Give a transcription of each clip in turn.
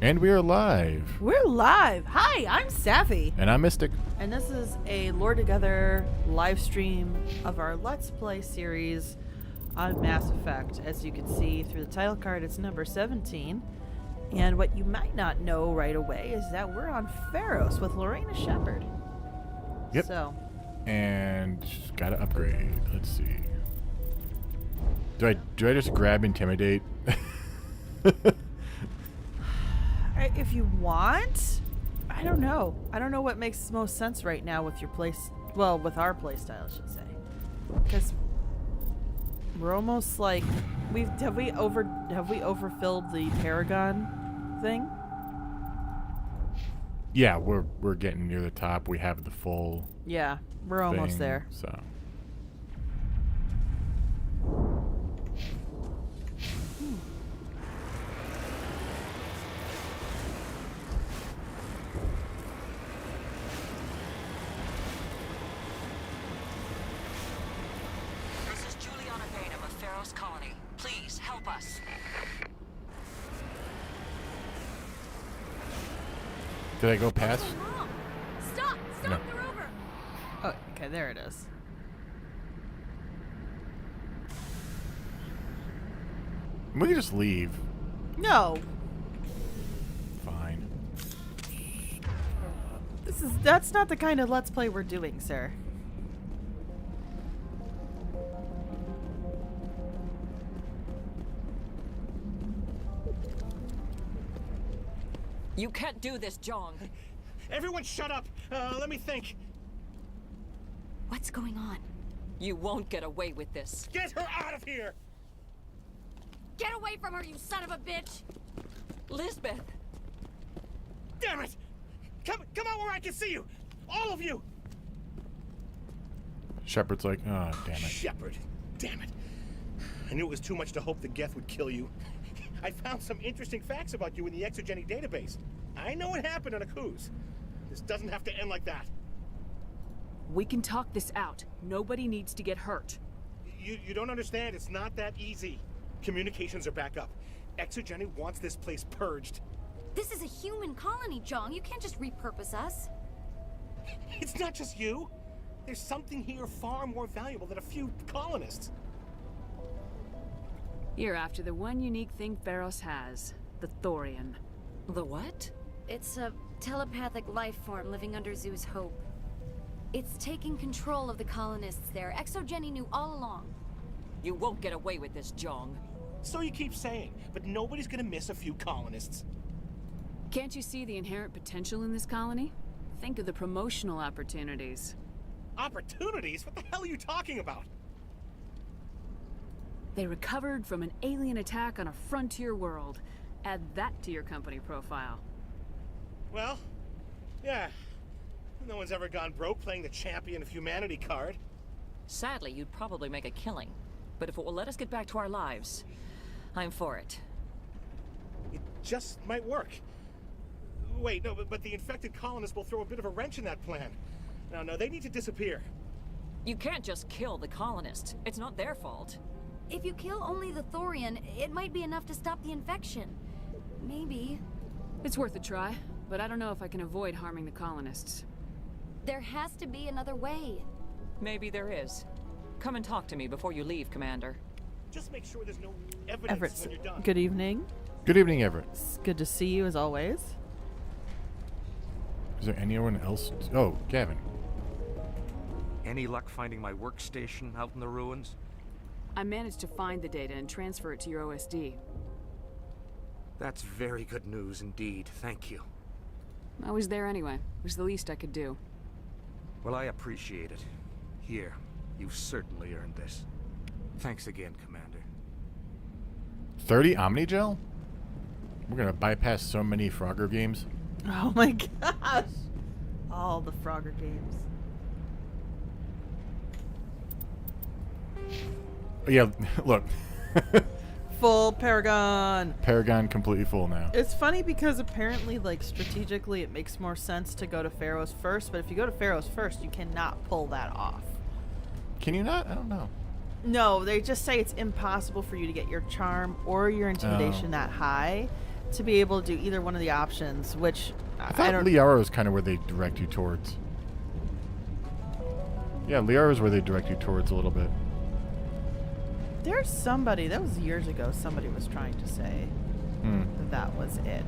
And we are live. We're live. Hi, I'm Sapphy. And I'm Mystic. And this is a Lore Together live stream of our Let's Play series on Mass Effect. As you can see through the title card, it's number 17. And what you might not know right away is that we're on Pharos with Lorena Shepard. Yep. So. And gotta upgrade. Let's see. Do I just grab Intimidate? If you want, I don't know. I don't know what makes most sense right now with your with our play style, I should say. Because we're almost like have we overfilled the Paragon thing? Yeah, we're getting near the top. We have the full Yeah, we're almost thing, there. So colony. Please help us. did I go past? Stop! No. They're over. Oh, okay, there it is. We can just leave. No, Fine. that's not the kind of Let's Play we're doing, sir. You can't do this, Jong. Everyone shut up! Let me think. What's going on? You won't get away with this. Get her out of here! Get away from her, you son of a bitch! Lisbeth! Damn it! Come out where I can see you! All of you! Shepard's like, oh, damn it. Shepard. Damn it. I knew it was too much to hope the Geth would kill you. I found some interesting facts about you in the Exogeny database. I know what happened on Akuz. This doesn't have to end like that. We can talk this out. Nobody needs to get hurt. You don't understand. It's not that easy. Communications are back up. Exogeny wants this place purged. This is a human colony, Jong. You can't just repurpose us. It's not just you. There's something here far more valuable than a few colonists. You're after the one unique thing Pharos has, the Thorian. The what? It's a telepathic life form living under Zoo's hope. It's taking control of the colonists there. Exogeny knew all along. You won't get away with this, Jong. So you keep saying, but nobody's gonna miss a few colonists. Can't you see the inherent potential in this colony? Think of the promotional opportunities. Opportunities? What the hell are you talking about? They recovered from an alien attack on a frontier world. Add that to your company profile. Well, yeah. No one's ever gone broke playing the champion of humanity card. Sadly, you'd probably make a killing. But if it will let us get back to our lives, I'm for it. It just might work. Wait, no, but the infected colonists will throw a bit of a wrench in that plan. No, they need to disappear. You can't just kill the colonists. It's not their fault. If you kill only the Thorian, it might be enough to stop the infection. Maybe. It's worth a try, but I don't know if I can avoid harming the colonists. There has to be another way. Maybe there is. Come and talk to me before you leave, Commander. Just make sure there's no evidence Everett, when you're done. good evening. Good evening, Everett. It's good to see you as always. Is there anyone else? Oh, Gavin. Any luck finding my workstation out in the ruins? I managed to find the data and transfer it to your OSD. That's very good news indeed, thank you. I was there anyway. It was the least I could do. Well, I appreciate it. Here, you've certainly earned this. Thanks again, Commander. 30 Omnigel? We're gonna bypass so many Frogger games. Oh my gosh. All the Frogger games. Yeah, look. Full Paragon. Paragon completely full now. It's funny because apparently, like, strategically it makes more sense to go to Pharos first, but if you go to Pharos first, you cannot pull that off. Can you not? I don't know. No, they just say it's impossible for you to get your charm or your intimidation that high to be able to do either one of the options, which I thought don't. Liara was kind of where they direct you towards. Yeah, Liara is where they direct you towards a little bit. There's somebody that was years ago. Somebody was trying to say that was it.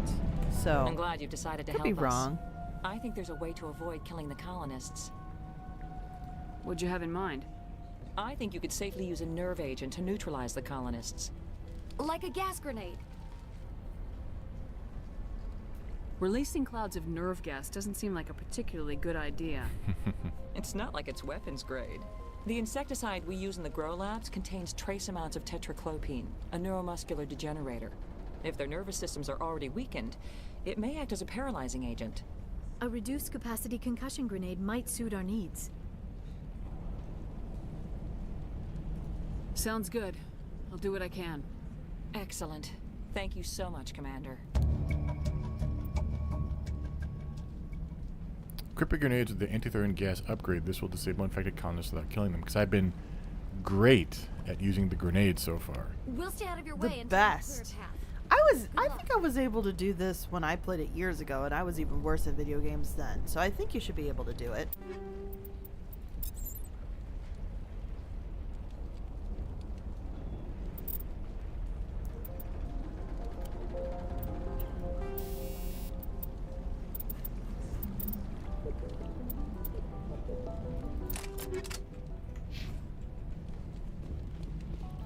So I'm glad you've decided to could help be us. wrong. I think there's a way to avoid killing the colonists. What'd you have in mind? I think you could safely use a nerve agent to neutralize the colonists. Like a gas grenade. Releasing clouds of nerve gas doesn't seem like a particularly good idea. It's not like it's weapons grade. The insecticide we use in the grow labs contains trace amounts of tetraclopine, a neuromuscular degenerator. If their nervous systems are already weakened, it may act as a paralyzing agent. A reduced capacity concussion grenade might suit our needs. Sounds good. I'll do what I can. Excellent. Thank you so much, Commander. Cryptic grenades with the antithorian gas upgrade. This will disable infected colonists without killing them. Because I've been great at using the grenades so far. We'll stay out of your The way until best. we clear a path. I think I was able to do this when I played it years ago, and I was even worse at video games then. So I think you should be able to do it.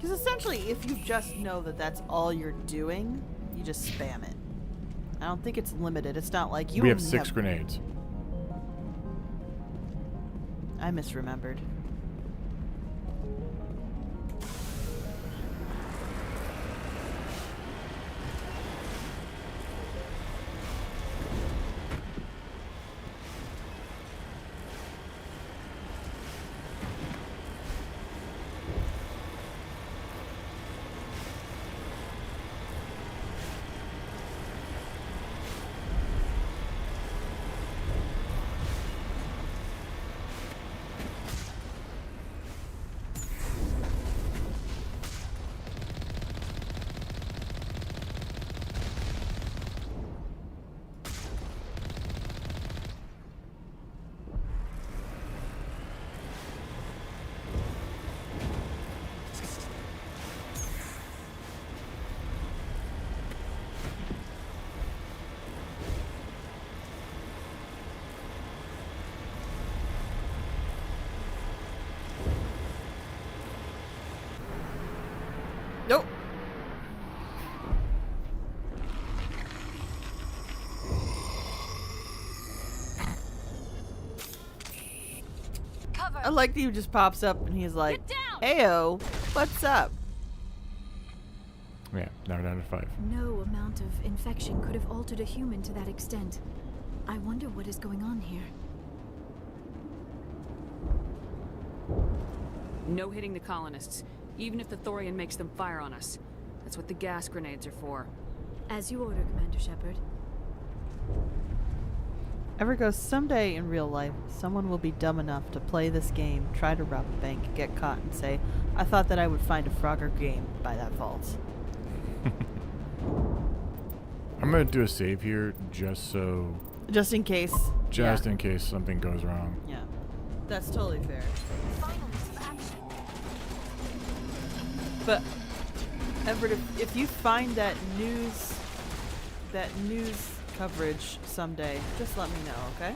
Because essentially, if you just know that that's all you're doing, you just spam it. I don't think it's limited. It's not like you We have only 6 grenades. I misremembered. Nope. Cover. I like that he just pops up and he's like, Get down! "Ayo, what's up?" Yeah, now we're down to 5. No amount of infection could have altered a human to that extent. I wonder what is going on here. No hitting the colonists, even if the Thorian makes them fire on us. That's what the gas grenades are for. As you order, Commander Shepard. Ever goes someday in real life, someone will be dumb enough to play this game, try to rob a bank, get caught, and say, "I thought that I would find a Frogger game by that fault." I'm going to do a save here just so... Just in case. Just yeah. in case something goes wrong. Yeah. That's totally fair. Finally, some action. But Everett, if you find that news coverage someday, just let me know, okay?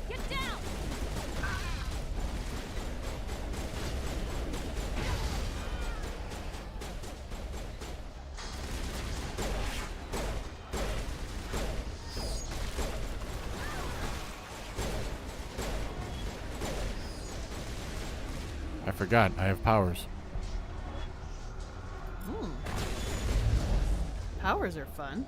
Get down! I forgot, I have powers. Powers are fun.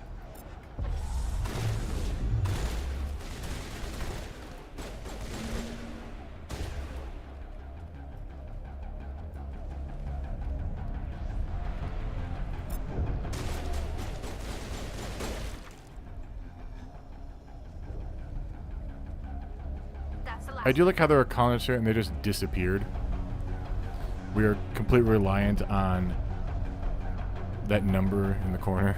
That's the last. I do like how there were colonists here and they just disappeared. We are completely reliant on that number in the corner.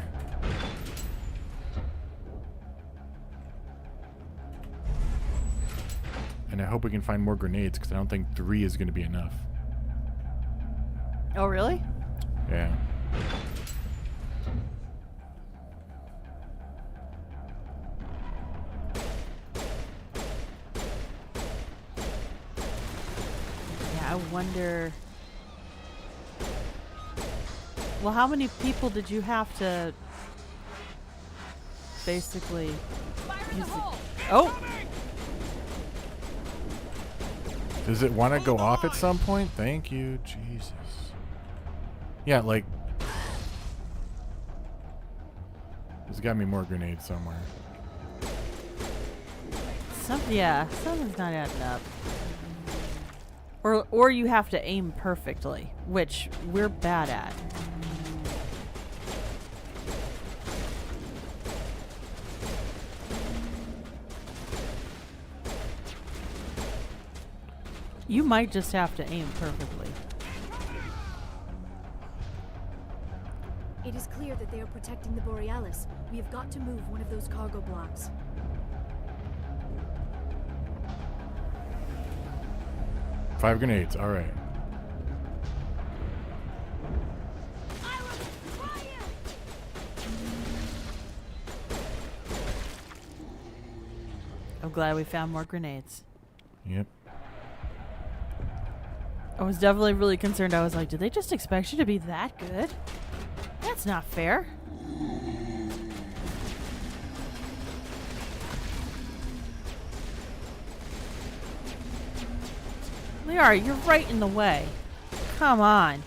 And I hope we can find more grenades, because I don't think 3 is going to be enough. Oh, really? Yeah. Yeah, I wonder... Well, how many people did you have to basically use the... Oh! Does it want to go off at some point? Thank you, Jesus. Yeah, like... There's got to be more grenades somewhere. Something's not adding up. Or you have to aim perfectly, which we're bad at. You might just have to aim perfectly. It is clear that they are protecting the Borealis. We have got to move one of those cargo blocks. Five grenades, alright. I'm glad we found more grenades. Yep. I was definitely really concerned. I was like, did they just expect you to be that good? That's not fair. Liara, you're right in the way. Come on.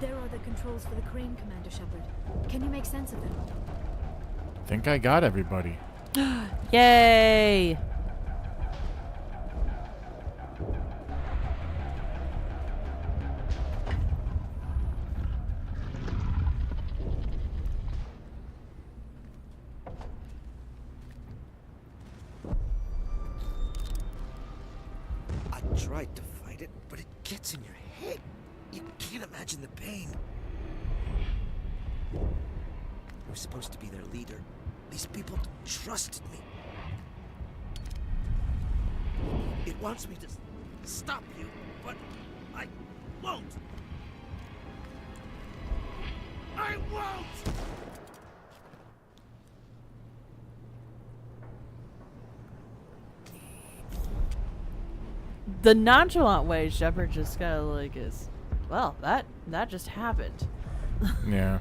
There are the controls for the crane, Commander Shepard. Can you make sense of them? Think I got everybody. Yay! I tried to fight it, but it gets in your head. You can't imagine the pain. I was supposed to be their leader. These people trusted me. It wants me to stop you, but I won't. I won't! The nonchalant way Shepard just kind of like is, well, that just happened. Yeah.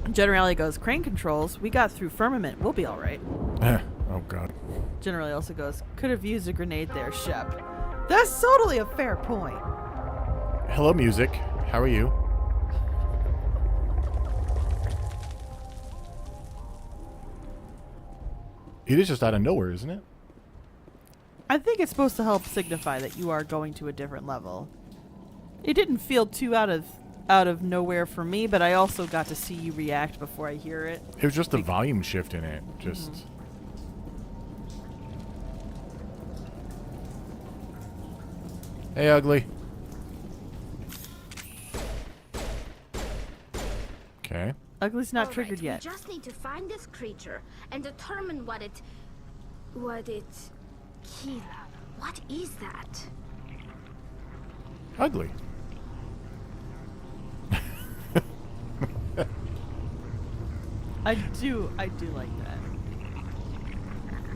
Generali goes, crane controls. We got through firmament. We'll be all right. Oh, God. Generali also goes, could have used a grenade there, Shep. That's totally a fair point. Hello, music. How are you? It is just out of nowhere, isn't it? I think it's supposed to help signify that you are going to a different level. It didn't feel too out of nowhere for me, but I also got to see you react before I hear it. It was just the volume shift in it. Just... Hey, ugly. Okay. Ugly's not All triggered right, yet. We just need to find this creature and determine what it... Kira, what is that? Ugly. I do like that.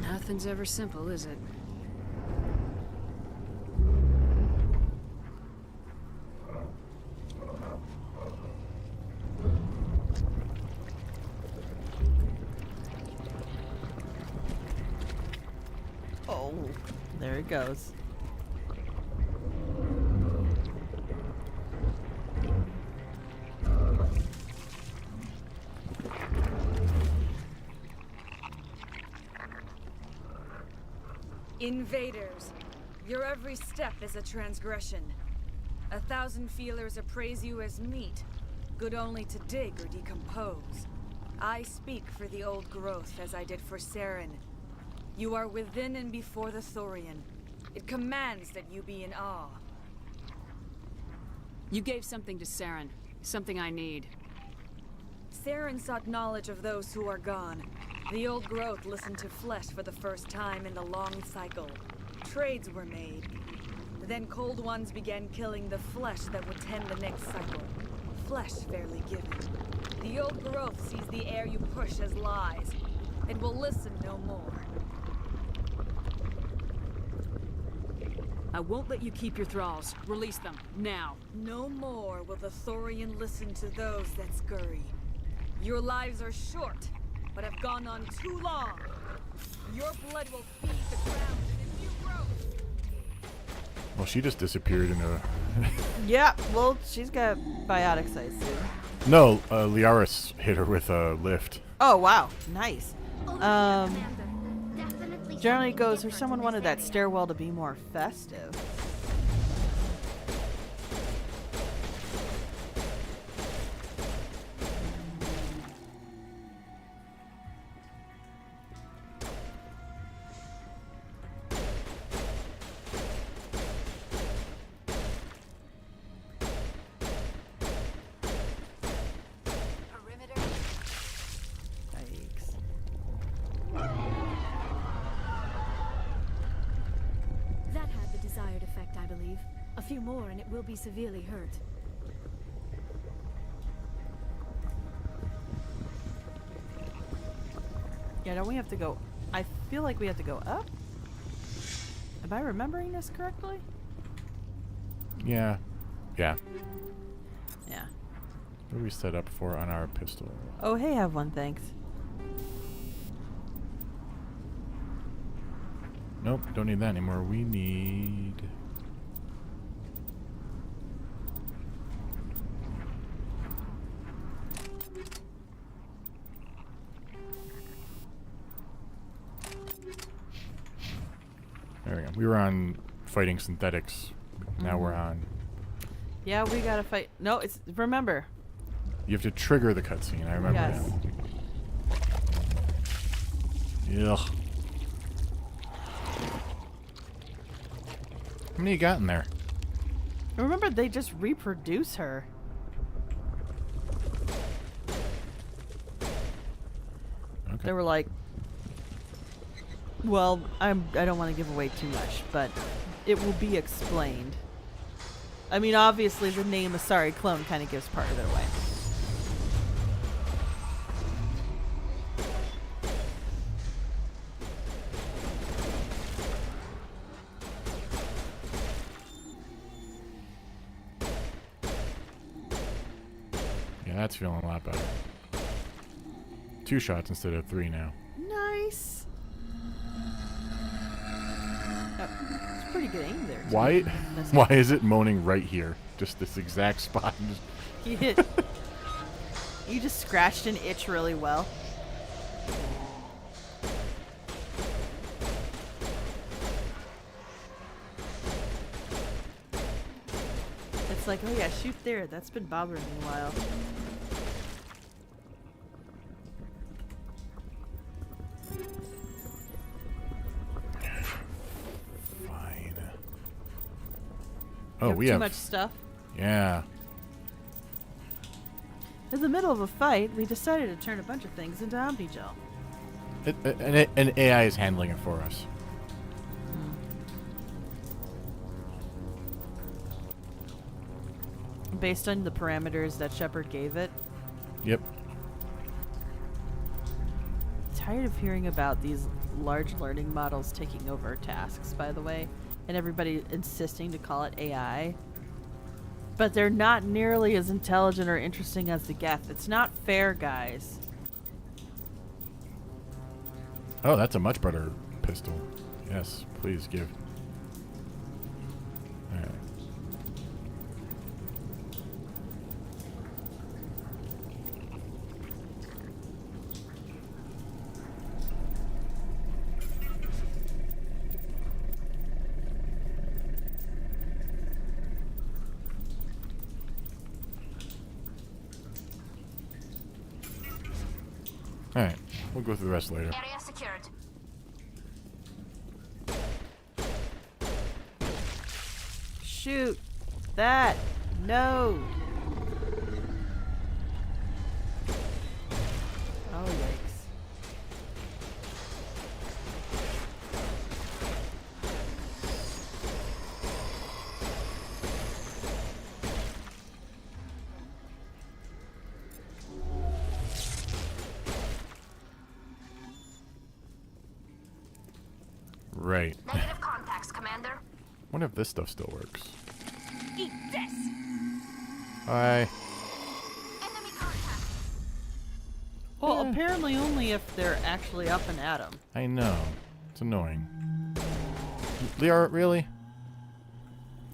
Nothing's ever simple, is it? Oh, there it goes. Invaders, your every step is a transgression. 1,000 feelers appraise you as meat, good only to dig or decompose. I speak for the old growth as I did for Saren. You are within and before the Thorian. It commands that you be in awe. You gave something to Saren. Something I need. Saren sought knowledge of those who are gone. The old growth listened to flesh for the first time in the long cycle. Trades were made. Then cold ones began killing the flesh that would tend the next cycle. Flesh fairly given. The old growth sees the air you push as lies. It will listen no more. I won't let you keep your thralls. Release them, now. No more will the Thorian listen to those that scurry. Your lives are short, but have gone on too long. Your blood will feed the ground and a new growth. Well, she just disappeared in a... Yeah, well, she's got biotics, I assume. No, Liaris hit her with a lift. Oh, wow. Nice. Commander. Definitely Generally something goes, or different someone in wanted this that area. stairwell to be more festive. Yikes. That had the desired effect, I believe. A few more and it will be severely hurt. Yeah, don't we have to go... I feel like we have to go up? Am I remembering this correctly? Yeah. Yeah. Yeah. What do we set up for on our pistol? Oh, hey, have one, thanks. Nope, don't need that anymore. We need... There we go. We were on fighting synthetics. Now we're on... Yeah, we gotta fight... No, it's... Remember. You have to trigger the cutscene. I remember Yes. now. Ugh. How many you got in there? Remember, they just reproduce her. Okay. They were like... Well, I don't want to give away too much, but it will be explained. I mean, obviously, the name Asari clone kind of gives part of it away. Yeah, that's feeling a lot better. 2 shots instead of 3 now. Nice. It's pretty good aim there. too. Why? That's- Why is it moaning right here? Just this exact spot. He hit. You just scratched an itch really well. It's like, oh yeah, shoot there. That's been bothering me a while. Fine. You Oh, have we too have. much stuff. Yeah. In the middle of a fight, we decided to turn a bunch of things into Omni Gel. An AI is handling it for us. Based on the parameters that Shepard gave it. Yep. Tired of hearing about these large learning models taking over tasks, by the way, and everybody insisting to call it AI. But they're not nearly as intelligent or interesting as the Geth. It's not fair, guys. Oh, that's a much better pistol. Yes, please give. Alright. We'll go through the rest later. Area secured. Shoot that node. Oh, yikes. Right. Negative contacts, Commander. Wonder if this stuff still works. Eat this! Hi. Enemy contact. Well, Yeah. apparently only if they're actually up and at 'em. I know. It's annoying. Liara, really?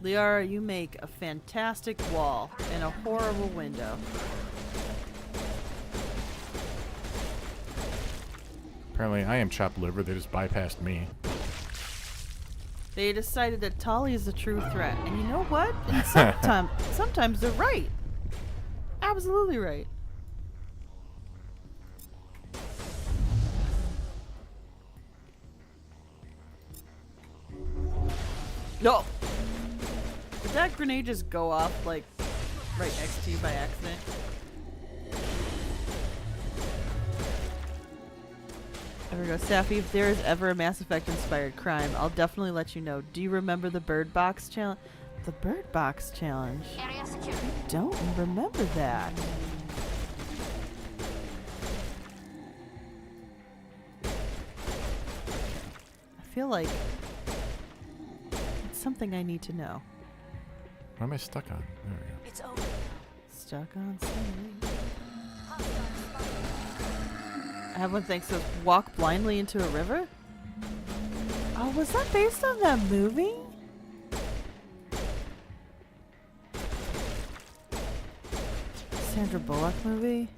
Liara, you make a fantastic wall and a horrible window. Apparently I am chopped liver. They just bypassed me. They decided that Tali is the true threat. And you know what? And sometimes they're right. Absolutely right. No! Did that grenade just go off, like, right next to you by accident? There we go. Sapphy, if there is ever a Mass Effect inspired crime, I'll definitely let you know. Do you remember the Bird Box challenge? The Bird Box challenge? Area secured. Don't remember that. I feel like it's something I need to know. What am I stuck on? There we go. It's over. Stuck on something. I have one thing, so walk blindly into a river? Oh, was that based on that movie? Sandra Bullock movie?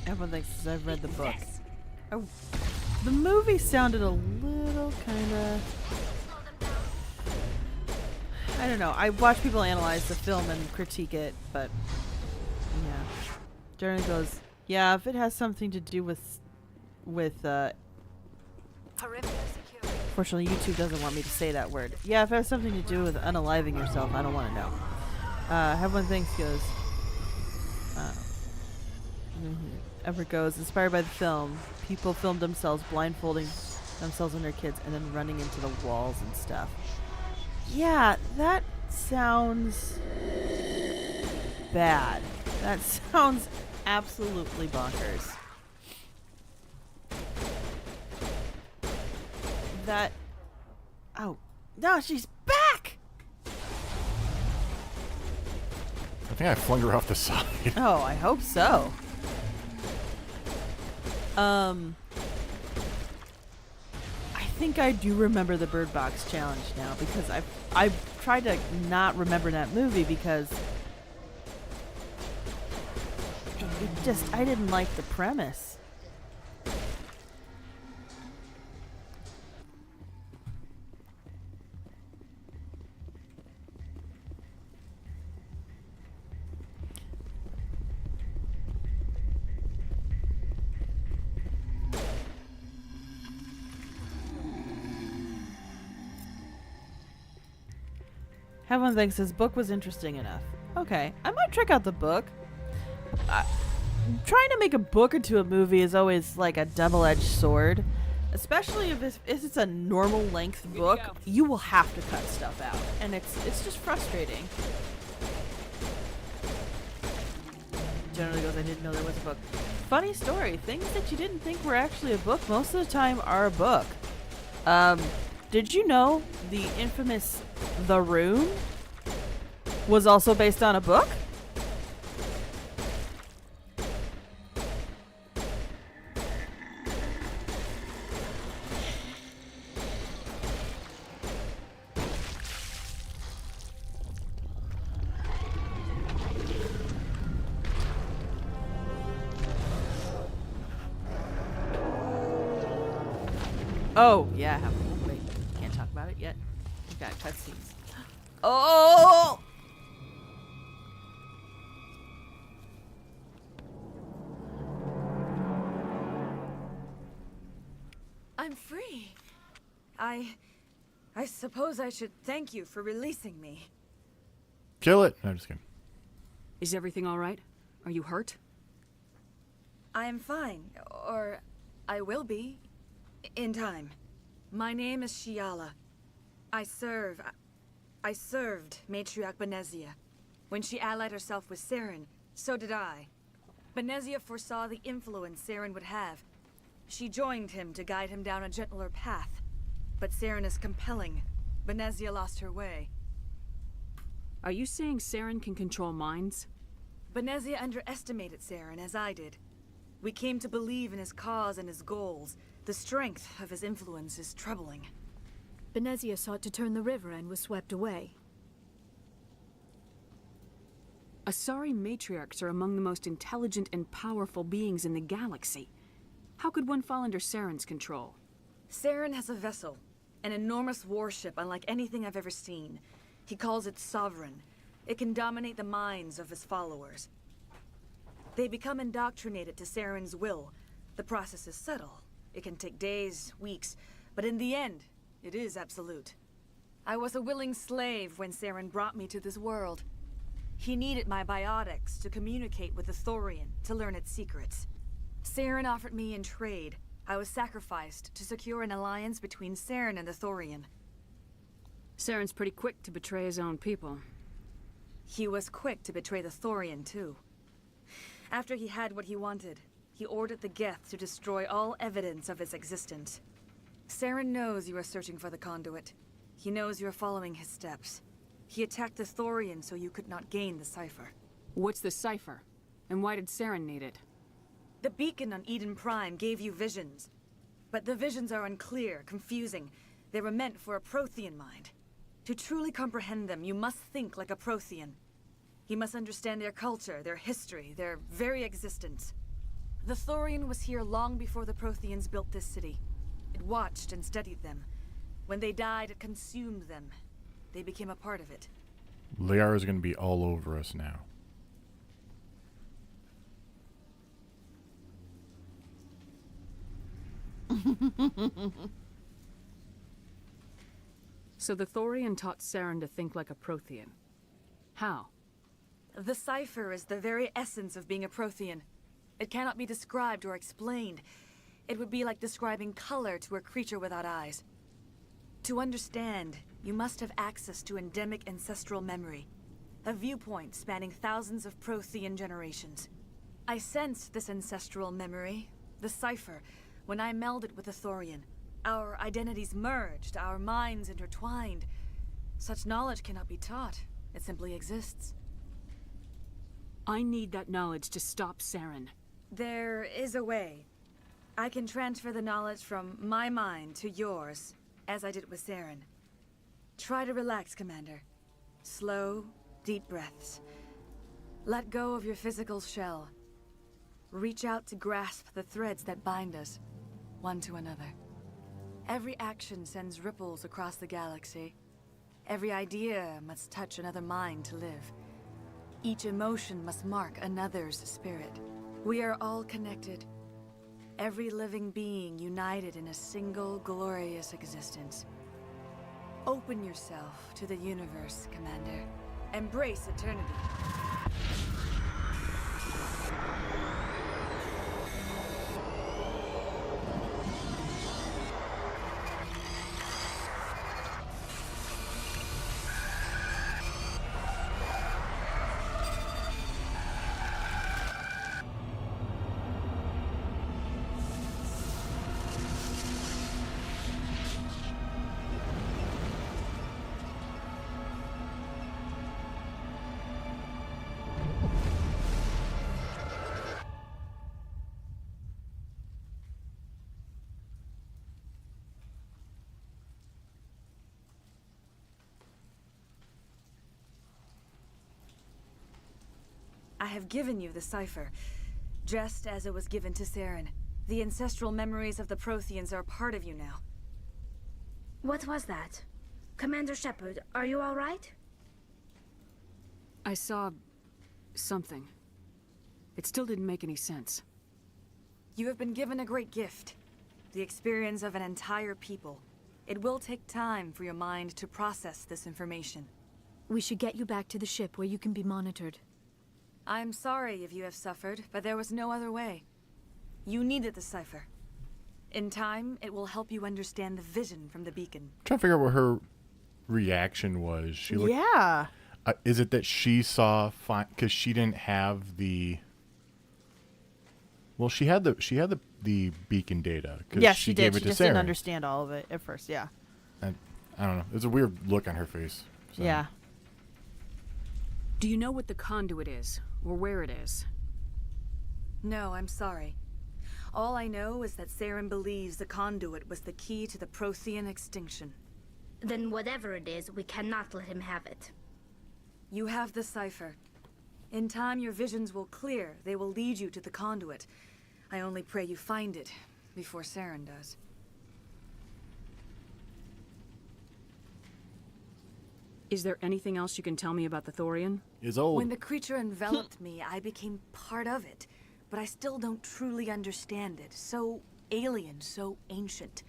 Everyone thinks I've read the book. Oh, the movie sounded a little kind of... I don't know. I watch people analyze the film and critique it, but yeah. Jeremy goes, yeah, if it has something to do with Perimeter secure. fortunately YouTube doesn't want me to say that word. Yeah, if it has something to do with unaliving yourself, I don't want to know. Everyone thinks goes, Ever goes, inspired by the film, people filmed themselves blindfolding themselves and their kids and then running into the walls and stuff. Yeah, that sounds bad. That sounds absolutely bonkers. That... Oh. No, she's back! I think I flung her off the side. Oh, I hope so. I think I do remember the Bird Box challenge now because I've tried to not remember that movie because it just, I didn't like the premise. Everyone thinks his book was interesting enough. Okay, I might check out the book. Trying to make a book into a movie is always like a double-edged sword. Especially if it's a normal length book, you will have to cut stuff out. And it's just frustrating. Generally goes, I didn't know there was a book. Funny story, things that you didn't think were actually a book most of the time are a book. Did you know the infamous The Room was also based on a book? Oh, yeah. Wait, can't talk about it yet. We got cutscenes. Oh! I'm free. I suppose I should thank you for releasing me. Kill it. No, I'm just kidding. Is everything all right? Are you hurt? I am fine, or I will be, in time. My name is Shiala. I served Matriarch Benezia. When she allied herself with Saren, so did I. Benezia foresaw the influence Saren would have. She joined him to guide him down a gentler path. But Saren is compelling. Benezia lost her way. Are you saying Saren can control minds? Benezia underestimated Saren, as I did. We came to believe in his cause and his goals. The strength of his influence is troubling. Benezia sought to turn the river and was swept away. Asari matriarchs are among the most intelligent and powerful beings in the galaxy. How could one fall under Saren's control? Saren has a vessel, an enormous warship unlike anything I've ever seen. He calls it Sovereign. It can dominate the minds of his followers. They become indoctrinated to Saren's will. The process is subtle. It can take days, weeks, but in the end, it is absolute. I was a willing slave when Saren brought me to this world. He needed my biotics to communicate with the Thorian, to learn its secrets. Saren offered me in trade. I was sacrificed to secure an alliance between Saren and the Thorian. Saren's pretty quick to betray his own people. He was quick to betray the Thorian, too. After he had what he wanted, he ordered the Geth to destroy all evidence of its existence. Saren knows you are searching for the conduit. He knows you are following his steps. He attacked the Thorian so you could not gain the cipher. What's the cipher? And why did Saren need it? The beacon on Eden Prime gave you visions. But the visions are unclear, confusing. They were meant for a Prothean mind. To truly comprehend them, you must think like a Prothean. You must understand their culture, their history, their very existence. The Thorian was here long before the Protheans built this city. It watched and studied them. When they died, it consumed them. They became a part of it. Liara's going to be all over us now. So the Thorian taught Saren to think like a Prothean. How? The cipher is the very essence of being a Prothean. It cannot be described or explained. It would be like describing color to a creature without eyes. To understand, you must have access to endemic ancestral memory, a viewpoint spanning thousands of Prothean generations. I sensed this ancestral memory, the cipher, when I melded with the Thorian. Our identities merged, our minds intertwined. Such knowledge cannot be taught. It simply exists. I need that knowledge to stop Saren. There is a way. I can transfer the knowledge from my mind to yours, as I did with Saren. Try to relax, Commander. Slow, deep breaths. Let go of your physical shell. Reach out to grasp the threads that bind us, one to another. Every action sends ripples across the galaxy. Every idea must touch another mind to live. Each emotion must mark another's spirit. We are all connected. Every living being united in a single glorious existence. Open yourself to the universe, Commander. Embrace eternity. I have given you the cipher, just as it was given to Saren. The ancestral memories of the Protheans are a part of you now. What was that? Commander Shepard, are you all right? I saw something. It still didn't make any sense. You have been given a great gift. The experience of an entire people. It will take time for your mind to process this information. We should get you back to the ship where you can be monitored. I'm sorry if you have suffered, but there was no other way. You needed the cipher. In time, it will help you understand the vision from the beacon. I'm trying to figure out what her reaction was. She looked, Yeah. is it that she saw fine because she didn't have the? Well, she had the beacon data. Yes, she gave did. it She to just didn't Saren. understand all of it at first. Yeah. And I don't know. There's a weird look on her face. So. Yeah. Do you know what the conduit is, or where it is? No, I'm sorry. All I know is that Saren believes the conduit was the key to the Prothean extinction. Then whatever it is, we cannot let him have it. You have the cipher. In time, your visions will clear. They will lead you to the conduit. I only pray you find it before Saren does. Is there anything else you can tell me about the Thorian? Is old. When the creature enveloped me, I became part of it. But I still don't truly understand it. So alien, so ancient.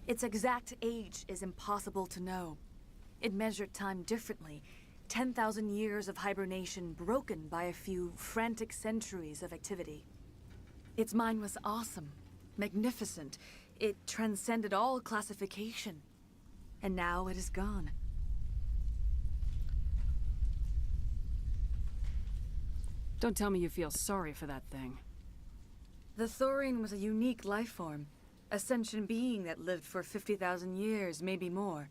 Its exact age is impossible to know. It measured time differently. 10,000 years of hibernation broken by a few frantic centuries of activity. Its mind was awesome, magnificent. It transcended all classification. And now it is gone. Don't tell me you feel sorry for that thing. The Thorian was a unique life form. A sentient being that lived for 50,000 years, maybe more.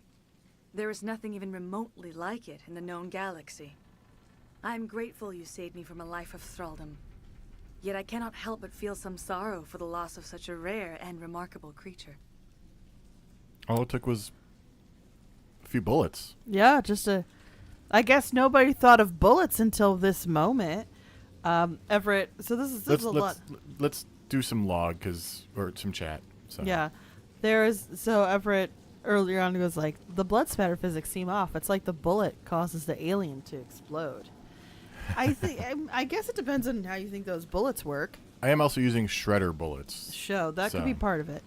There is nothing even remotely like it in the known galaxy. I am grateful you saved me from a life of thraldom. Yet I cannot help but feel some sorrow for the loss of such a rare and remarkable creature. All it took was a few bullets. Yeah, just a... I guess nobody thought of bullets until this moment. Everett, so this is a lot. Let's do some log, or some chat. So. Yeah. So Everett earlier on was like, the blood spatter physics seem off. It's like the bullet causes the alien to explode. I guess it depends on how you think those bullets work. I am also using shredder bullets. That could be part of it.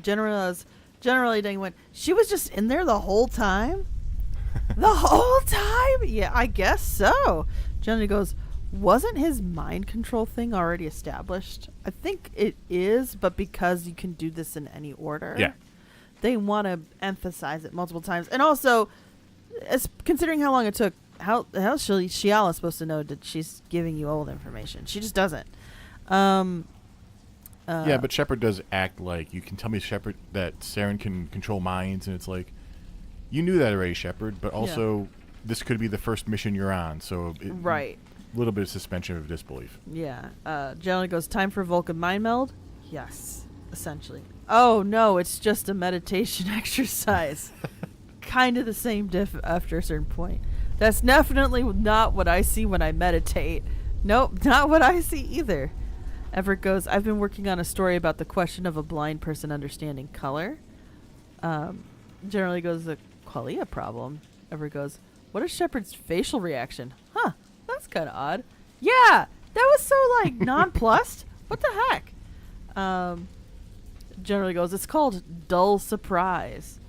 Generally, Dang went, she was just in there the whole time? The whole time? Yeah, I guess so. Generally goes, wasn't his mind control thing already established? I think it is, but because you can do this in any order. Yeah. They want to emphasize it multiple times. And also, considering how long it took, how the hell is Shiala supposed to know that she's giving you old information? She just doesn't. Yeah, but Shepard does act like, you can tell me, Shepard, that Saren can control minds, and it's like, you knew that already, Shepard, but also this could be the first mission you're on, so right. A little bit of suspension of disbelief. Yeah. Generally goes, time for Vulcan mind meld? Yes, essentially. Oh, no, it's just a meditation exercise. Kind of the same diff after a certain point. That's definitely not what I see when I meditate. Nope, not what I see either. Everett goes, I've been working on a story about the question of a blind person understanding color. Generally goes, the qualia problem. Everett goes, what is Shepard's facial reaction? Huh, that's kind of odd. Yeah, that was so, like, nonplussed. What the heck? Generally goes, it's called dull surprise.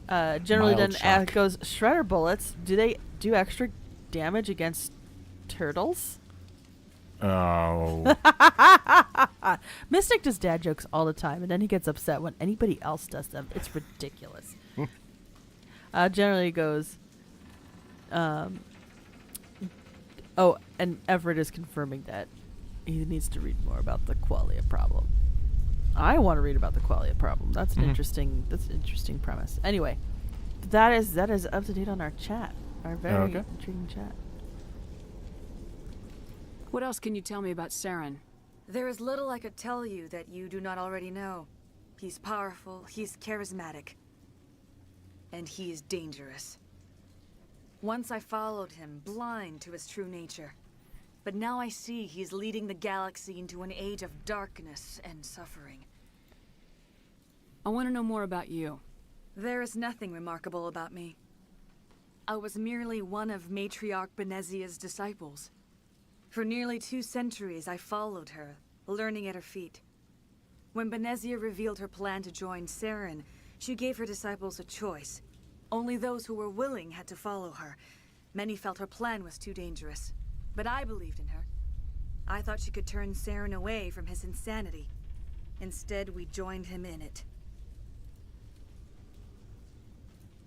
Generally Mild then shock. goes, shredder bullets, do they do extra damage against turtles? Oh. Mystic does dad jokes all the time, and then he gets upset when anybody else does them. It's ridiculous. Generally goes, and Everett is confirming that he needs to read more about the qualia problem. I want to read about the qualia problem. That's an interesting premise. Anyway, that is up to date on our chat. Our very intriguing chat. What else can you tell me about Saren? There is little I could tell you that you do not already know. He's powerful, he's charismatic, and he is dangerous. Once I followed him, blind to his true nature. But now I see he's leading the galaxy into an age of darkness and suffering. I want to know more about you. There is nothing remarkable about me. I was merely one of Matriarch Benezia's disciples. For nearly 2 centuries, I followed her, learning at her feet. When Benezia revealed her plan to join Saren, she gave her disciples a choice. Only those who were willing had to follow her. Many felt her plan was too dangerous, but I believed in her. I thought she could turn Saren away from his insanity. Instead, we joined him in it.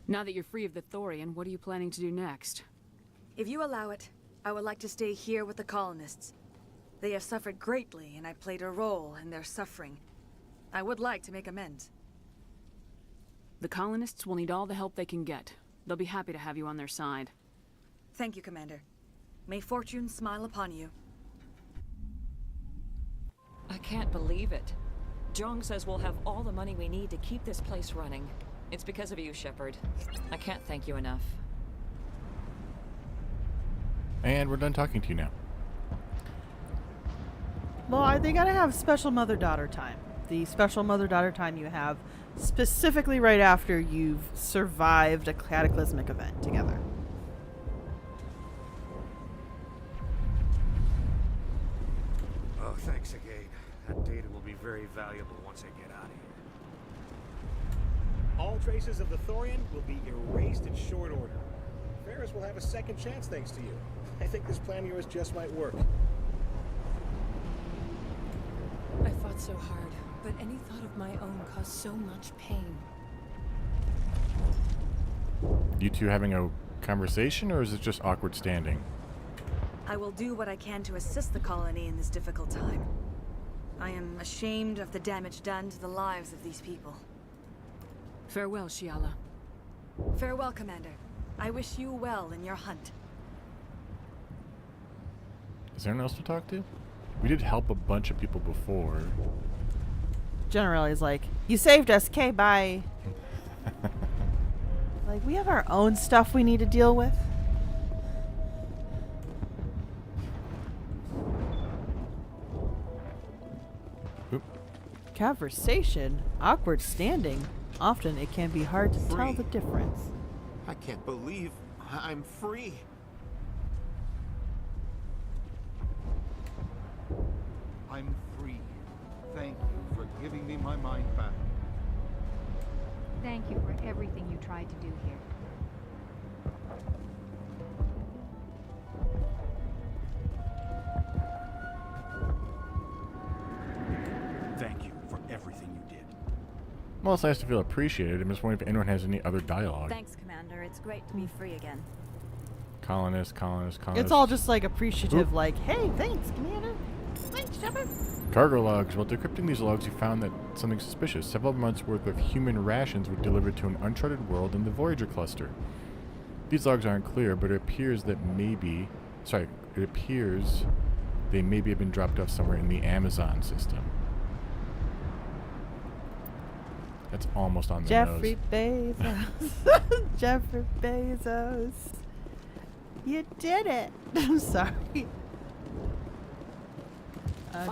Now that you're free of the Thorian, what are you planning to do next? If you allow it, I would like to stay here with the colonists. They have suffered greatly, and I played a role in their suffering. I would like to make amends. The colonists will need all the help they can get. They'll be happy to have you on their side. Thank you, Commander. May fortune smile upon you. I can't believe it. Jong says we'll have all the money we need to keep this place running. It's because of you, Shepard. I can't thank you enough. And we're done talking to you now. Well, they gotta have special mother-daughter time. The special mother-daughter time you have specifically right after you've survived a cataclysmic event together. Oh, thanks again. That data will be very valuable once I get out of here. All traces of the Thorian will be erased in short order. Ferris will have a second chance thanks to you. I think this plan of yours just might work. I fought so hard, but any thought of my own caused so much pain. You two having a conversation, or is it just awkward standing? I will do what I can to assist the colony in this difficult time. I am ashamed of the damage done to the lives of these people. Farewell, Shiala. Farewell, Commander. I wish you well in your hunt. Is there anyone else to talk to? We did help a bunch of people before. Generally, is like, you saved us, okay, bye. Like, we have our own stuff we need to deal with. Oop. Conversation, awkward standing. Often it can be hard to tell the difference. I can't believe I'm free. I'm free. Thank you for giving me my mind back. Thank you for everything you tried to do here. Thank you for everything you did. Well, it's nice to feel appreciated. I'm just wondering if anyone has any other dialogue. Thanks, Commander. It's great to be free again. Colonist. It's all just like appreciative, like, hey, thanks, Commander. Thanks, Shepard. Cargo logs. While decrypting these logs, you found that something suspicious. Several months' worth of human rations were delivered to an uncharted world in the Voyager cluster. These logs aren't clear, but it appears that maybe... Sorry, it appears they maybe have been dropped off somewhere in the Amazon system. That's almost on the Jeffrey nose. Bezos. Jeffrey Bezos. You did it. I'm sorry.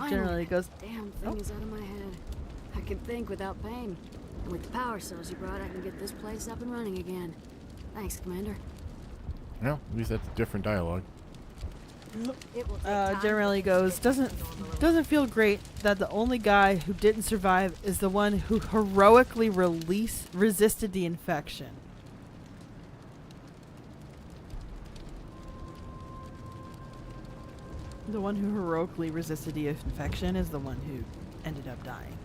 Generally goes, Damn thing is out of my head. I can think without pain. And with the power cells you brought, I can get this place up and running again. Thanks, Commander. Well, at least that's different dialogue. generally goes, doesn't feel great that the only guy who didn't survive is the one who heroically resisted the infection. The one who heroically resisted the infection is the one who ended up dying.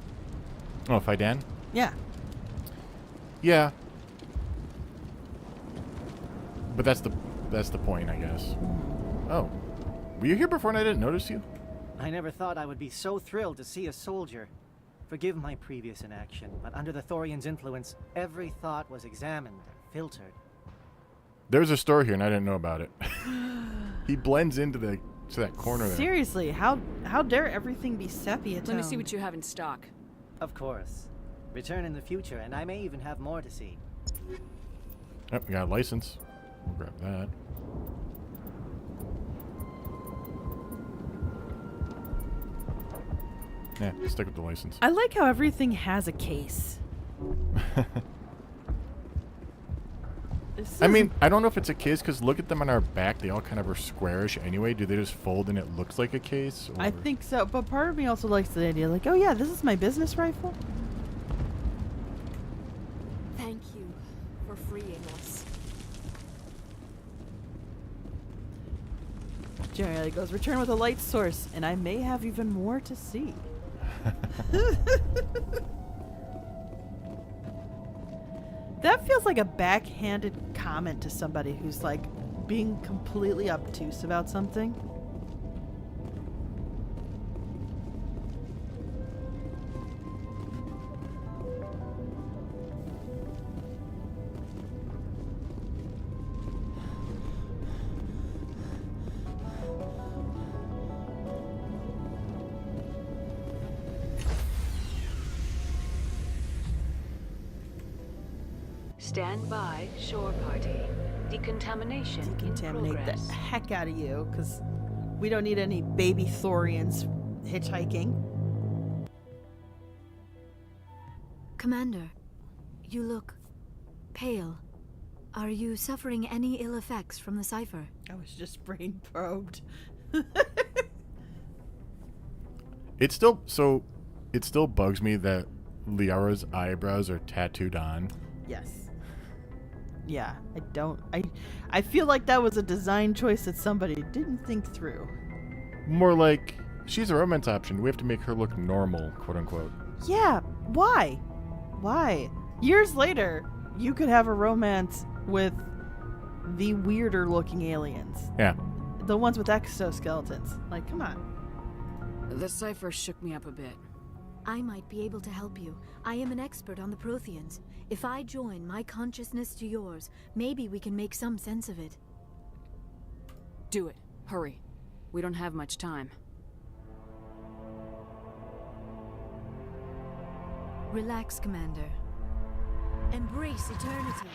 Oh, Fidan? Yeah. Yeah. But that's the point, I guess. Oh. Were you here before and I didn't notice you? I never thought I would be so thrilled to see a soldier. Forgive my previous inaction, but under the Thorian's influence, every thought was examined and filtered. There's a store here and I didn't know about it. He blends into that corner there. Seriously, how dare everything be sepia tone? Let me see what you have in stock. Of course. Return in the future, and I may even have more to see. Yep, we got a license. We'll grab that. Yeah, stick with the license. I like how everything has a case. I mean, I don't know if it's a case, because look at them on our back. They all kind of are squarish anyway. Do they just fold and it looks like a case? Or? I think so, but part of me also likes the idea, like, oh yeah, this is my business rifle. Thank you for freeing us. Jerry goes, return with a light source, and I may have even more to see. That feels like a backhanded comment to somebody who's like being completely obtuse about something. Stand by, shore party. Decontamination in Decontaminate progress. the heck out of you, because we don't need any baby Thorians hitchhiking. Commander, you look pale. Are you suffering any ill effects from the cipher? I was just brain probed. It still bugs me that Liara's eyebrows are tattooed on. Yes. Yeah, I feel like that was a design choice that somebody didn't think through. More like, she's a romance option. We have to make her look normal, quote unquote. Yeah, why? Why? Years later, you could have a romance with the weirder looking aliens. Yeah. The ones with exoskeletons. Like, come on. The cipher shook me up a bit. I might be able to help you. I am an expert on the Protheans. If I join my consciousness to yours, maybe we can make some sense of it. Do it. Hurry. We don't have much time. Relax, Commander. Embrace eternity.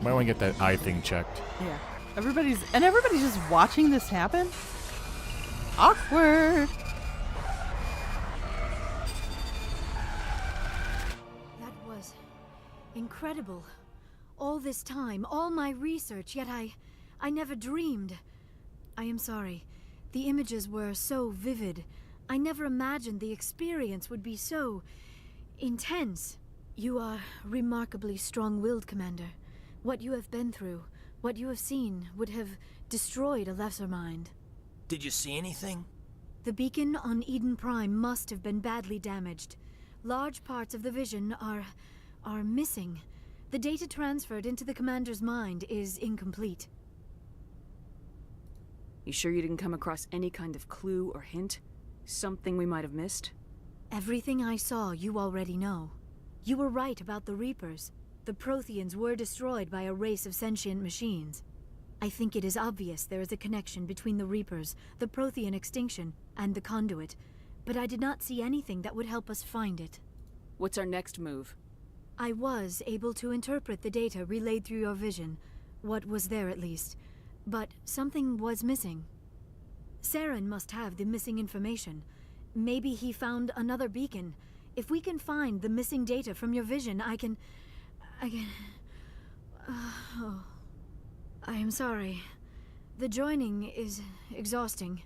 Might want to get that eye thing checked. Yeah. Everybody's just watching this happen? Awkward. That was incredible. All this time, all my research, yet I never dreamed. I am sorry. The images were so vivid. I never imagined the experience would be so intense. You are remarkably strong-willed, Commander. What you have been through, what you have seen, would have destroyed a lesser mind. Did you see anything? The beacon on Eden Prime must have been badly damaged. Large parts of the vision are missing. The data transferred into the commander's mind is incomplete. You sure you didn't come across any kind of clue or hint? Something we might have missed? Everything I saw you already know. You were right about the Reapers. The Protheans were destroyed by a race of sentient machines. I think it is obvious there is a connection between the Reapers, the Prothean extinction, and the Conduit, but I did not see anything that would help us find it. What's our next move? I was able to interpret the data relayed through your vision, what was there at least, but something was missing. Saren must have the missing information. Maybe he found another beacon. If we can find the missing data from your vision, I can... Oh. I am sorry. The joining is exhausting.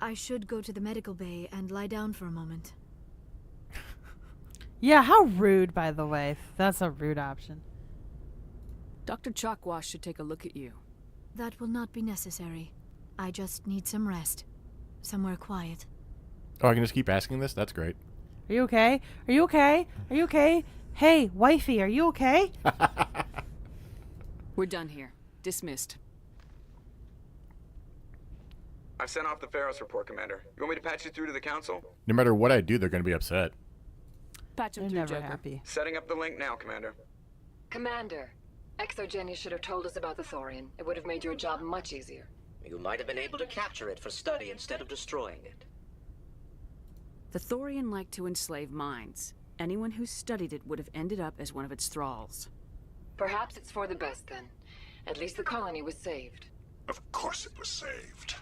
I should go to the medical bay and lie down for a moment. Yeah, how rude, by the way. That's a rude option. Dr. Chalkwash should take a look at you. That will not be necessary. I just need some rest. Somewhere quiet. Oh, I can just keep asking this? That's great. Are you okay? Are you okay? Are you okay? Hey, wifey, are you okay? We're done here. Dismissed. I've sent off the Pharos report, Commander. You want me to patch you through to the Council? No matter what I do, they're going to be upset. Patch him through, Joker. Setting up the link now, Commander. Commander, Exogeny should have told us about the Thorian. It would have made your job much easier. You might have been able to capture it for study instead of destroying it. The Thorian liked to enslave minds. Anyone who studied it would have ended up as one of its thralls. Perhaps it's for the best then. At least the colony was saved. Of course it was saved.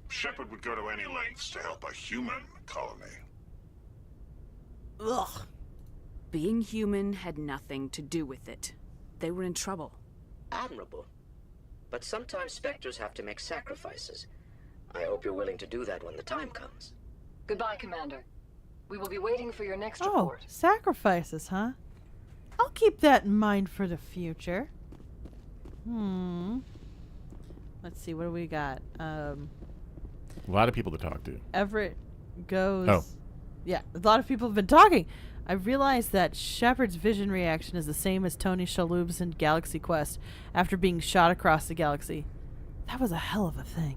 Shepard would go to any lengths to help a human colony. Ugh. Being human had nothing to do with it. They were in trouble. Admirable. But sometimes specters have to make sacrifices. I hope you're willing to do that when the time comes. Goodbye, Commander. We will be waiting for your next Oh, report. sacrifices, huh? I'll keep that in mind for the future. Let's see, what do we got? A lot of people to talk to. Everett goes... Oh. Yeah, a lot of people have been talking. I realized that Shepard's vision reaction is the same as Tony Shalhoub's in Galaxy Quest after being shot across the galaxy. That was a hell of a thing.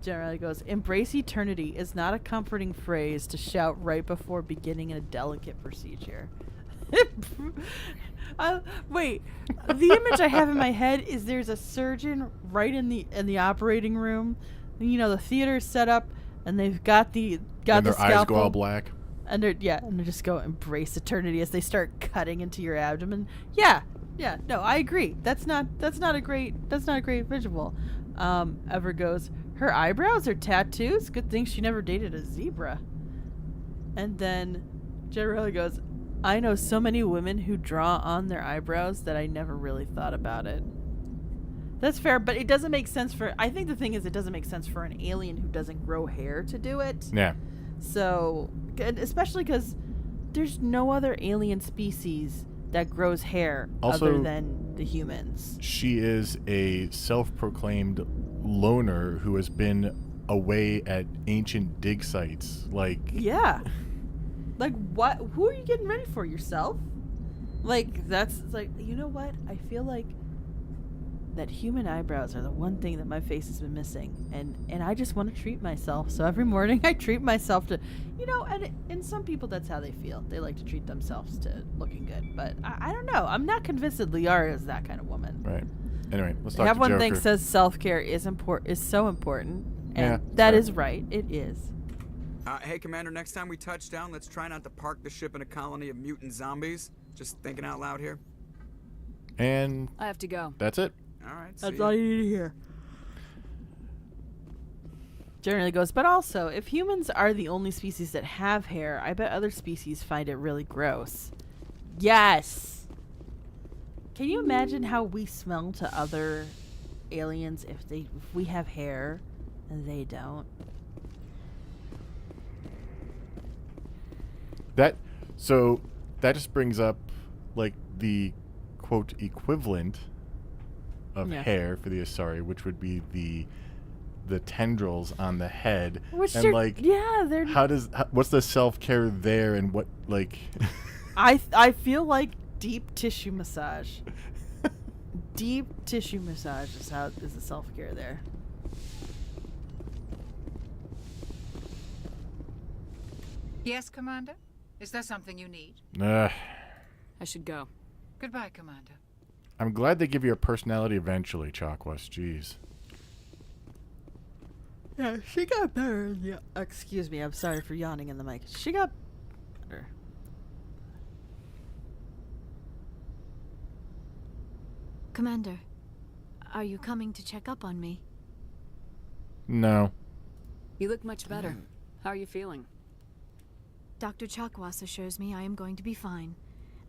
Generally goes, embrace eternity is not a comforting phrase to shout right before beginning a delicate procedure. Wait, the image I have in my head is there's a surgeon right in the operating room. You know, the theater's set up, and they've got the and their scalpel. eyes go all black. And they're just go embrace eternity as they start cutting into your abdomen. Yeah, no, I agree. That's not a great visual. Ever goes, her eyebrows are tattoos. Good thing she never dated a zebra. And then Generally goes, I know so many women who draw on their eyebrows that I never really thought about it. That's fair, but it doesn't make sense for... I think the thing is it doesn't make sense for an alien who doesn't grow hair to do it. Yeah. So, especially because there's no other alien species that grows hair Also, other than the humans. She is a self-proclaimed loner who has been away at ancient dig sites. Like... Yeah. Like, what? Who are you getting ready for? Yourself? Like, that's... Like, you know what? I feel like that human eyebrows are the one thing that my face has been missing, and I just want to treat myself. So every morning I treat myself to, you know, and some people that's how they feel. They like to treat themselves to looking good, but I don't know. I'm not convinced that Liara is that kind of woman. Right. Anyway, let's talk Have to one Joker. thing says self-care is so important, and Yeah, that fair. is right. It is. Hey, Commander, next time we touch down, let's try not to park the ship in a colony of mutant zombies. Just thinking out loud here. And I have to go. that's it. All right, That's see all ya. you need to hear. Generally goes, but also, if humans are the only species that have hair, I bet other species find it really gross. Yes! Can you imagine how we smell to other aliens if we have hair and they don't? That just brings up like the quote equivalent of hair for the Asari, which would be the tendrils on the head. Which and like they're what's the self-care there, and what like I feel like deep tissue massage. Deep tissue massage is the self-care there. Yes, Commander? Is there something you need? I should go. Goodbye, Commander. I'm glad they give you a personality eventually, Chalkwest. Jeez. Yeah, she got better. Yeah. Excuse me, I'm sorry for yawning in the mic. She got better. Commander, are you coming to check up on me? No. You look much better. How are you feeling? Dr. Chakwas assures me I am going to be fine.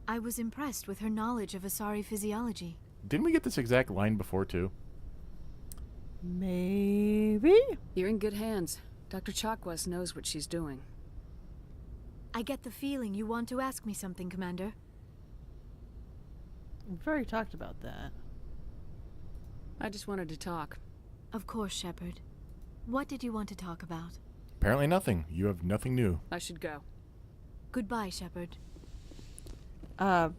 I was impressed with her knowledge of Asari physiology. Didn't we get this exact line before too? Maybe? You're in good hands. Dr. Chakwas knows what she's doing. I get the feeling you want to ask me something, Commander. We've already talked about that. I just wanted to talk. Of course, Shepard. What did you want to talk about? Apparently nothing. You have nothing new. I should go. Goodbye, Shepard. Have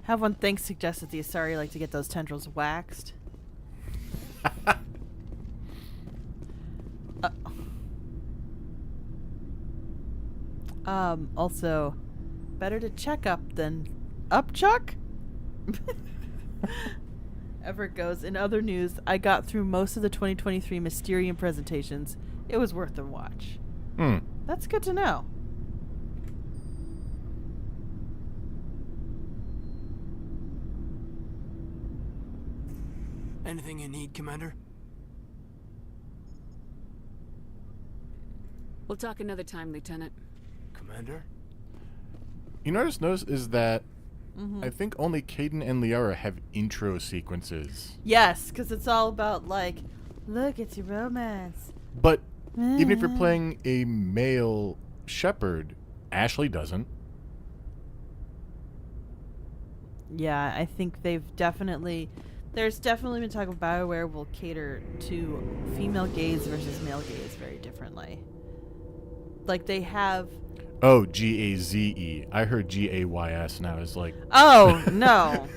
one thing suggest that the Asari like to get those tendrils waxed. Also, better to check up than upchuck? Everett goes, in other news, I got through most of the 2023 Mysterium presentations. It was worth a watch. That's good to know. Anything you need, Commander? We'll talk another time, Lieutenant. Commander? You know what I just noticed is that Mhm. I think only Caden and Liara have intro sequences. Yes, because it's all about, like, look, it's your romance. But even if you're playing a male shepherd, Ashley doesn't. Yeah, I think there's definitely been talk of BioWare will cater to female gaze versus male gaze very differently. Like, they have... Oh, Gaze. I heard Gays, and I was like... Oh, no.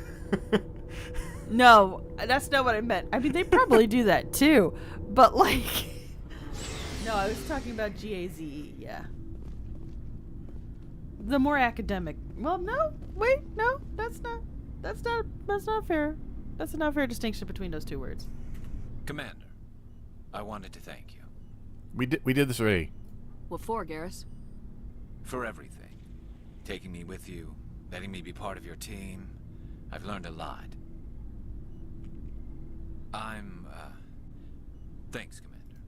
No, that's not what I meant. I mean, they probably do that, too. But, like... No, I was talking about Gaze, yeah. The more academic... Well, no, wait, no, that's not fair. That's not a fair distinction between those two words. Commander, I wanted to thank you. We did this already. What for, Garrus? For everything. Taking me with you, letting me be part of your team. I've learned a lot. Thanks, Commander.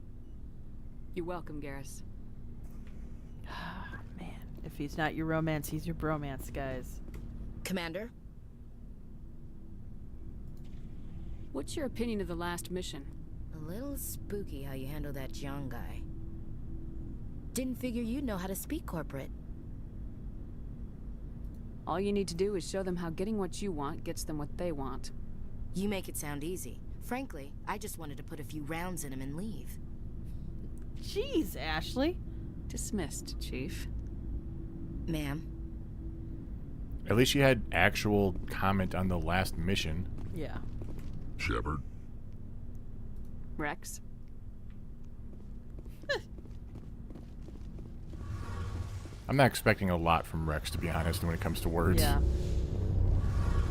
You're welcome, Garrus. Man, if he's not your romance, he's your bromance, guys. Commander? What's your opinion of the last mission? A little spooky how you handle that young guy. Didn't figure you'd know how to speak corporate. All you need to do is show them how getting what you want gets them what they want. You make it sound easy. Frankly, I just wanted to put a few rounds in him and leave. Jeez, Ashley. Dismissed, Chief. Ma'am. At least she had actual comment on the last mission. Yeah. Shepard. Rex. I'm not expecting a lot from Rex, to be honest, when it comes to words. Yeah.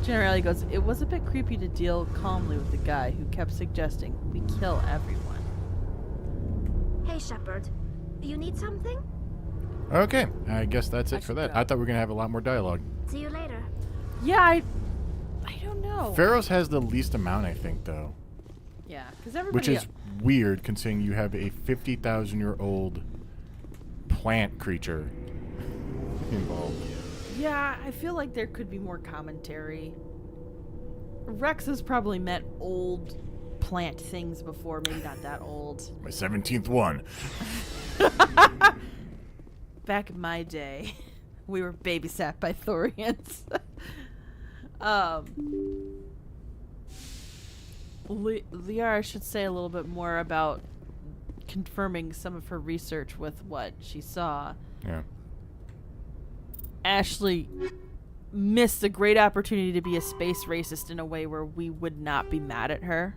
Generally goes, it was a bit creepy to deal calmly with the guy who kept suggesting we kill everyone. Hey, Shepard. You need something? Okay, I guess that's it for that. I thought we were going to have a lot more dialogue. See you later. Yeah, I don't know. Pharaoh's has the least amount, I think, though. Yeah, because everybody... Which is weird, considering you have a 50,000-year-old plant creature involved. Yeah, I feel like there could be more commentary. Rex has probably met old plant things before, maybe not that old. My 17th one. Back in my day, we were babysat by Thorians. Liara should say a little bit more about confirming some of her research with what she saw. Yeah. Ashley missed a great opportunity to be a space racist in a way where we would not be mad at her.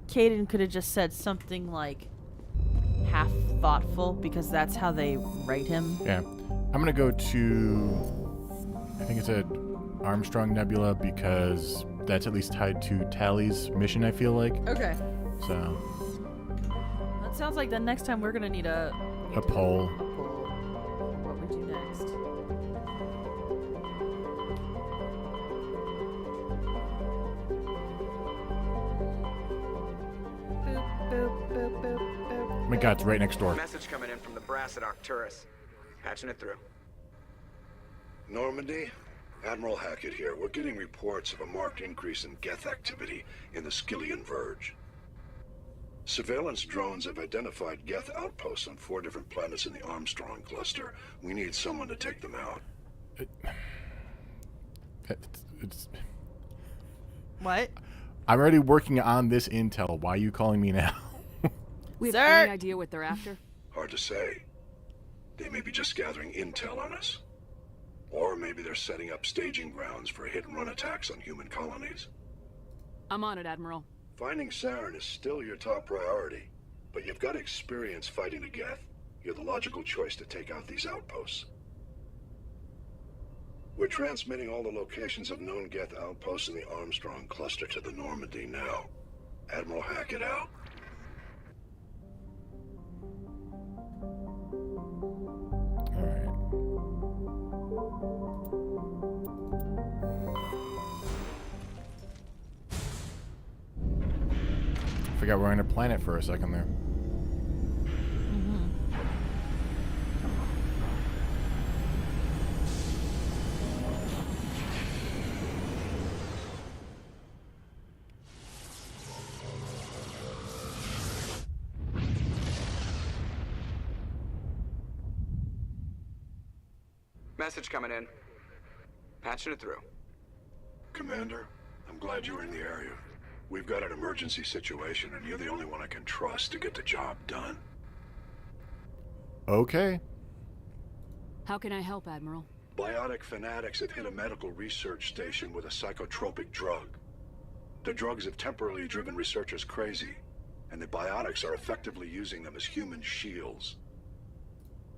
Caden could have just said something like half thoughtful, because that's how they write him. Yeah. I'm going to go to, I think it's a Armstrong Nebula, because that's at least tied to Tally's mission, I feel like. Okay. So. That sounds like the next time we're going to need a poll. What we do next. Boop, boop, boop, boop, boop. Oh my God, it's right next door. Message coming in from the brass at Arcturus. Patching it through. Normandy? Admiral Hackett here. We're getting reports of a marked increase in Geth activity in the Skyllian Verge. Surveillance drones have identified Geth outposts on 4 different planets in the Armstrong cluster. We need someone to take them out. It's What? I'm already working on this intel. Why are you calling me now? We have any idea what they're after? Hard to say. They may be just gathering intel on us. Or maybe they're setting up staging grounds for hit-and-run attacks on human colonies. I'm on it, Admiral. Finding Saren is still your top priority, but you've got experience fighting the Geth. You're the logical choice to take out these outposts. We're transmitting all the locations of known Geth outposts in the Armstrong cluster to the Normandy now. Admiral Hackett out. Forgot we're on a planet for a second there. Message coming in. Patching it through. Commander, I'm glad you were in the area. We've got an emergency situation, and you're the only one I can trust to get the job done. Okay. How can I help, Admiral? Biotic fanatics have hit a medical research station with a psychotropic drug. The drugs have temporarily driven researchers crazy, and the biotics are effectively using them as human shields.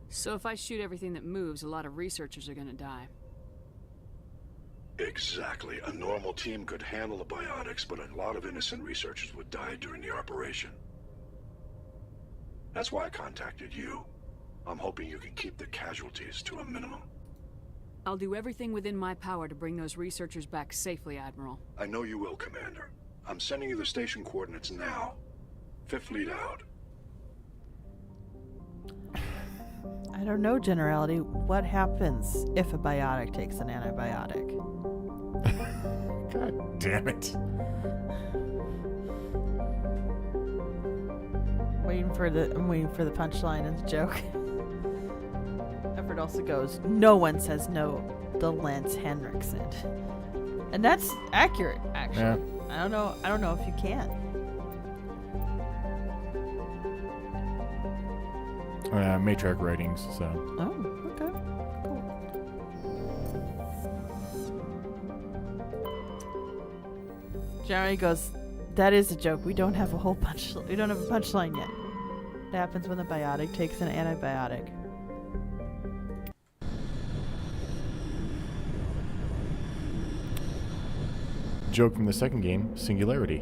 So if I shoot everything that moves, a lot of researchers are gonna die. Exactly. A normal team could handle the biotics, but a lot of innocent researchers would die during the operation. That's why I contacted you. I'm hoping you can keep the casualties to a minimum. I'll do everything within my power to bring those researchers back safely, Admiral. I know you will, Commander. I'm sending you the station coordinates now. Fifth lead out. I don't know, Generality. What happens if a biotic takes an antibiotic? God damn it. I'm waiting for the punchline and the joke. Everett also goes, no one says no to Lance Henriksen. And that's accurate, actually. Yeah. I don't know if you can. Matriarch writings, so. Oh, okay. Cool. Jeremy goes, that is a joke. We don't have a punchline yet. What happens when the biotic takes an antibiotic? Joke from the second game, Singularity.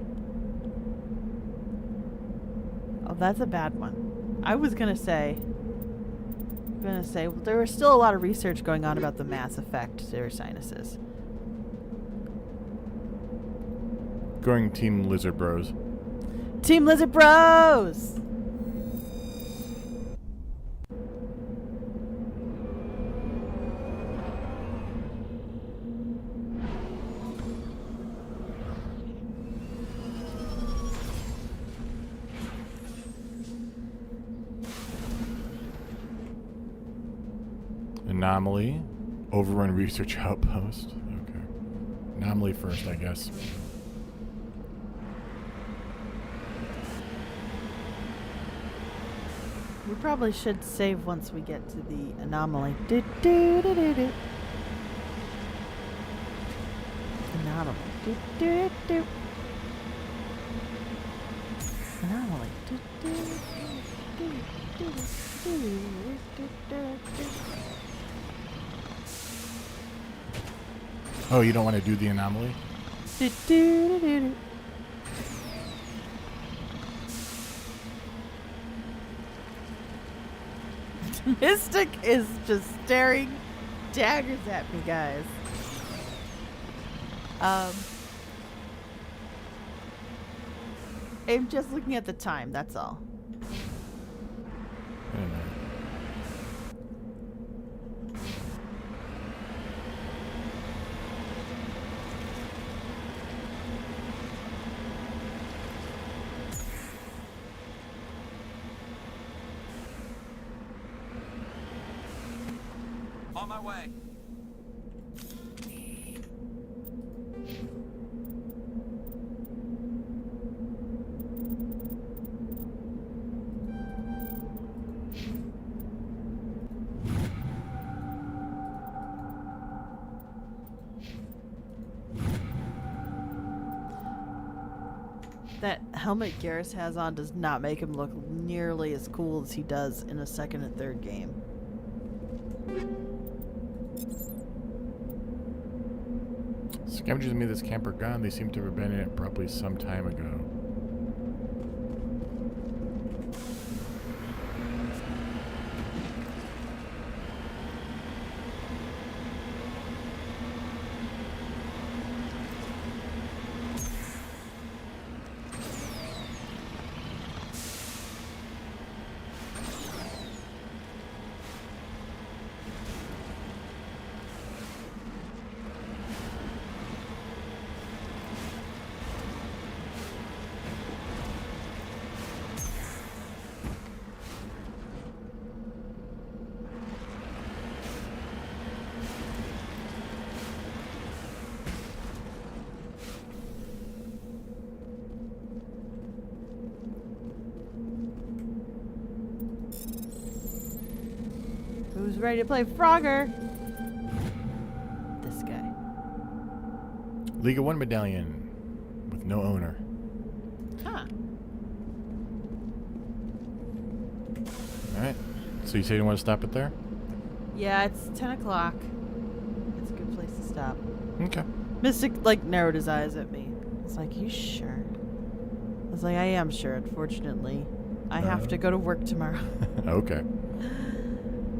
Oh, that's a bad one. I was gonna say, well, there was still a lot of research going on about the mass effect to their sinuses. Going Team Lizard Bros. Team Lizard Bros! Anomaly. Overrun Research Outpost. Okay. Anomaly first, I guess. We probably should save once we get to the anomaly. Do-do-do-do-do. Anomaly. Do-do-do. Anomaly. Oh, you don't want to do the anomaly? Do-do-do-do-do. Mystic is just staring daggers at me, guys. I'm just looking at the time, that's all. I don't know. On my way. That helmet Garrus has on does not make him look nearly as cool as he does in the second and third game. Scavengers made this camper gone. They seem to have abandoned it probably some time ago. Who's ready to play Frogger? This guy. League of One medallion with no owner. Huh. Alright. So you say you want to stop it there? Yeah, it's 10 o'clock. It's a good place to stop. Okay. Mystic, like, narrowed his eyes at me. It's like, you sure? I was like, I am sure, unfortunately. I have to go to work tomorrow. Okay.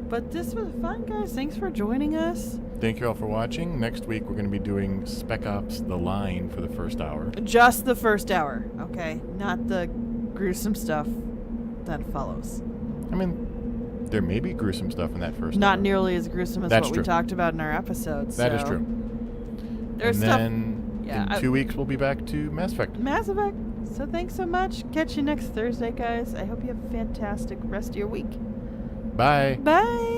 But this was fun, guys. Thanks for joining us. Thank you all for watching. Next week, we're going to be doing Spec Ops The Line for the first hour. Just the first hour, okay? Not the gruesome stuff that follows. I mean, there may be gruesome stuff in that first Not hour. nearly as gruesome as That's what true. we talked about in our episodes. That is so. true. There's and stuff. then Yeah, in 2 weeks, we'll be back to Mass Effect. Mass Effect. So thanks so much. Catch you next Thursday, guys. I hope you have a fantastic rest of your week. Bye. Bye.